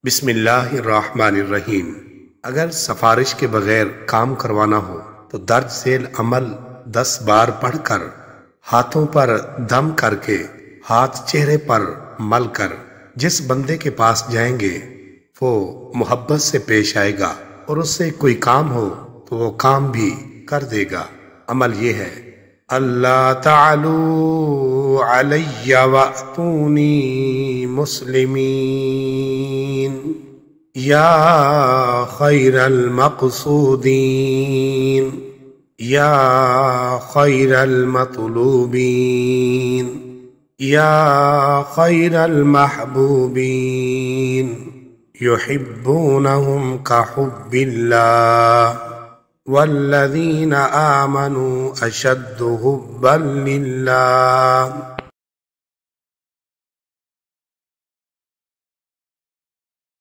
بسم اللہ الرحمن الرحیم۔ اگر سفارش کے بغیر کام کروانا ہو تو درج ذیل عمل 10 بار پڑھ کر ہاتھوں پر دم کر کے ہاتھ چہرے پر مل کر جس بندے کے پاس جائیں گے وہ محبت سے پیش آئے گا اور اس سے کوئی کام ہو تو وہ کام بھی کر دے گا۔ عمل یہ ہے: اللہ تعالوا علی واتونی مسلمین یا خیر المقصودین یا خیر المطلوبین یا خیر المحبوبین یحبونہم کحب اللہ والذین آمنوا اشد حبا للہ۔